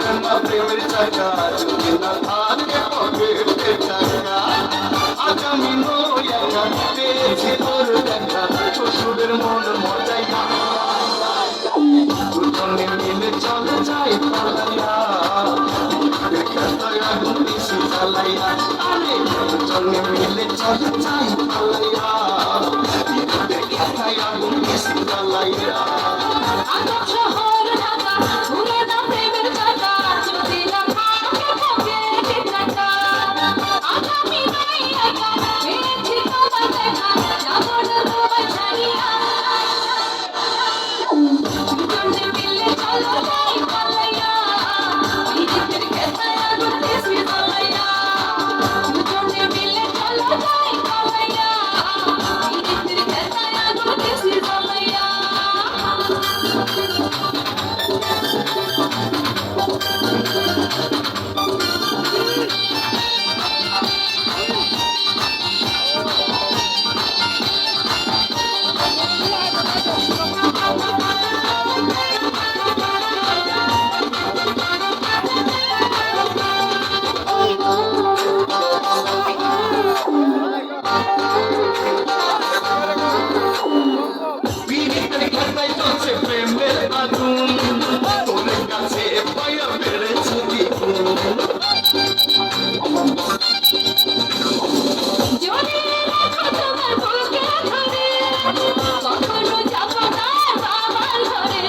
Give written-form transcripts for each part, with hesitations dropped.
ঘুরে না প্রেমের চাকা যদি না থাকে পকেটে টাকা আজ আমি নই একা পেয়েছি তোর দেখা শ্বশুরের মন মজাইয়া দুজনে মিলে চলে যাই পালাইয়া আগুন বেশি জ্বালাইয়া আরে দুজনে মিলে চলে যাই পালাইয়া আগুন বেশি জ্বালাইয়া শহর ঢাকা ঘুরে না প্রেমের চাকা যদি না থাকে পকেটে টাকা আজ আমি নাই একা পেয়েছি তোমার দেখা যাবো না তোমায় ছাড়িয়া দুজনে মিলে চলো যাই পালাইয়া নিজেদের খেতায় আগুন বেশি জ্বালাইয়া দুজনে মিলে চলো যাই পালাইয়া নিজেদের খেতায় আগুন বেশি জ্বালাইয়া পীড়িতের খেতায় চলছে প্রেমের আগুন তোর কাছে পায়া বেড়েছে দ্বিগুণ যদি রাখো তোমার বুকে ধরে কখনো যাবো না বাবার ঘরে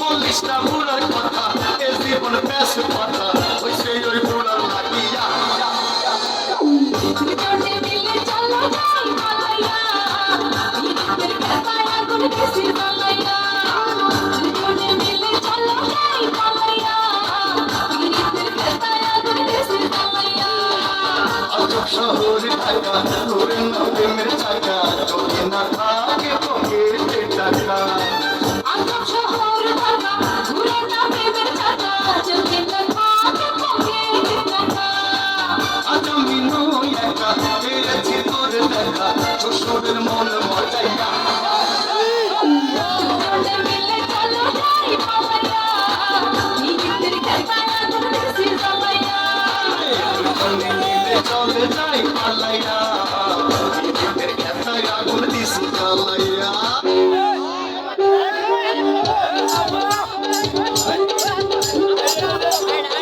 বলিস না বুড়ার কথা এ জীবন ব্যাস কথা ওই সেই ওই বুড়ার লাগিয়া দুজনে মিলে চলো যাই পালাইয়া নিজেদের খেতায় আগুন বেশি জ্বালাইয়া দুজনে মিলে চলো যাই পালাইয়া নিজেদের খেতায় আগুন বেশি জ্বালাইয়া আজব শহর ঢাকা ঘুরে না প্রেমের চাকা যদি না থাকে পকেটে টাকা আজব শহর ঢাকা ঘুরে না প্রেমের চাকা যদি না থাকে পকেটে টাকা আজ আমি নই একা পেয়েছি তোর দেখা শ্বশুরের মন মজাইয়া দুজনে মিলে চলো যাই পালাইয়া নিজেদের খেতায় আগুন বেশি জ্বালাইয়া দুজনে মিলে চলে যাই